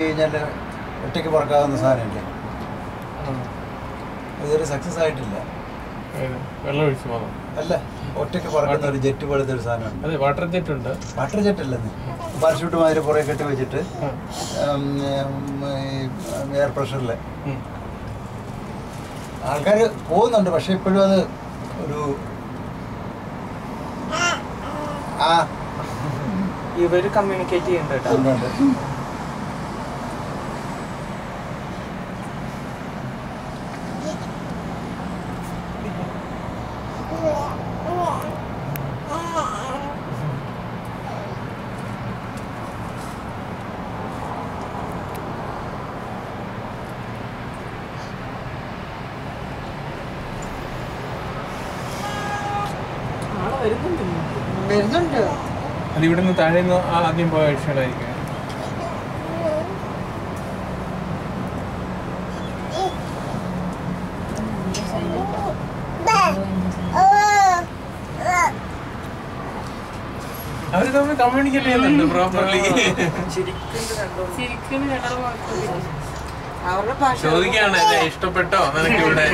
കഴിഞ്ഞാൽ ഒറ്റയ്ക്ക് പറക്കാവുന്ന സാധനമില്ലേ, ഇതൊരു സക്സസ് ആയിട്ടില്ല. വെള്ളം ഒഴിച്ചു പോകാം അല്ല, ഒറ്റയ്ക്ക് പറക്കുന്ന ഒരു ജെറ്റ് പോലത്തെ ഒരു സാധനമുണ്ട്. അതെ, വാട്ടർ ജെറ്റ് ഉണ്ട്. വാട്ടർ ജെറ്റ് അല്ലെന്ന്, പാരഷൂട്ട് മാതിരി പുറകെ കെട്ടി വെച്ചിട്ട് എയർ പ്രഷറിൽ ആൾക്കാർ പോകുന്നുണ്ട്. പക്ഷെ ഇപ്പോഴും അത് ഒരു ഇവര് കമ്മ്യൂണിക്കേറ്റ് ചെയ്യുന്നുണ്ട്. വരുന്നുണ്ട്. അത് ഇവിടെ നിന്ന് താഴെ നിന്ന് ആദ്യം പോയ അക്ഷരമായിരിക്കും. അവര് തമ്മിൽ കമ്മ്യൂണിക്കേറ്റ് ചെയ്യുന്നുണ്ട് പ്രോപ്പർലി. ചോദിക്കാണ് ഇഷ്ടപ്പെട്ടോ നിനക്ക് ഇവിടെ.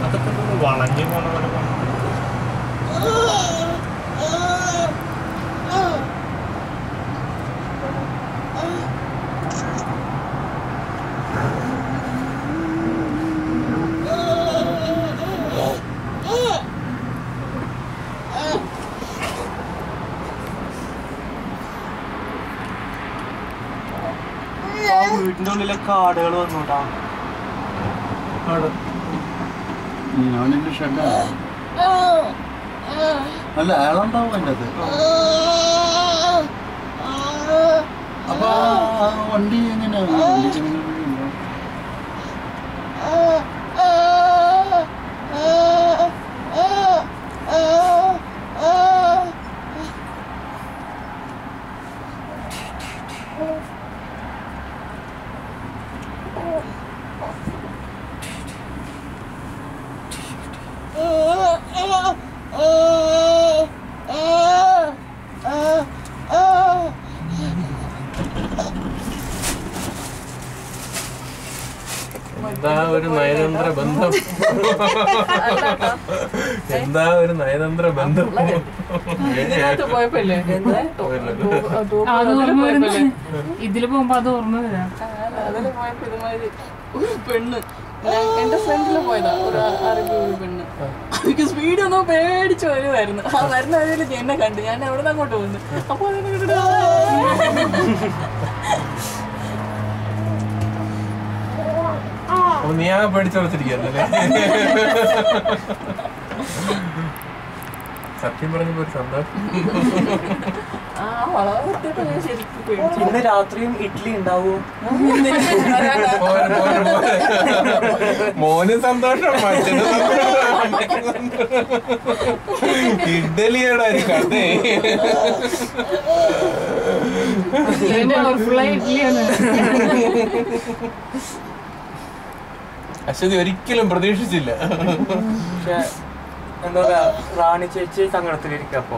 അതൊക്കെ വളഞ്ഞു പോണ പോലെ വീട്ടിന്റെ ഉള്ളിലെ കാടുകൾ വന്നോട്ടാ. അവനിന്റെ ഷെഡാണ്. അല്ല, അയാളുണ്ടാവും അതിൻ്റെ അത്. അപ്പൊ വണ്ടി എങ്ങനെയാണ്? എന്താ ഒരു നയതന്ത്ര ബന്ധം, എന്താ ഒരു നയതന്ത്ര ബന്ധം. ഇതില് പോകുമ്പോ അത് ഓർമ്മ വരാം. ഒരു പെണ്ണ് എന്റെ ഫ്രണ്ടില് പോയതാ, ഒരു അറബി ഒരു പെണ്ണ്. എനിക്ക് സ്പീഡ് ഒന്നും പേടിച്ച് വരുമായിരുന്നു. ആ വരുന്ന വഴിയിൽ എന്നെ കണ്ടു, ഞാൻ എവിടെ നിന്ന് അങ്ങോട്ട് പോകുന്നു. അപ്പൊ നീ ആ പേടിച്ചുറച്ചിരിക്കല്ലേ. സത്യം പറഞ്ഞപ്പോ ഒരു സന്തോഷം. ഇന്ന് രാത്രിയും ഇഡ്ഡലി ഉണ്ടാവോ? മോന് സന്തോഷം, മറ്റൊരു ഇഡ്ഡലിയുടെ ഒരു കഥേ. അശ്വതി ഒരിക്കലും പ്രതീക്ഷിച്ചില്ല. പക്ഷെ എന്താ പറയാ, റാണി ചേച്ചി സങ്കടത്തിലിരിക്കപ്പോ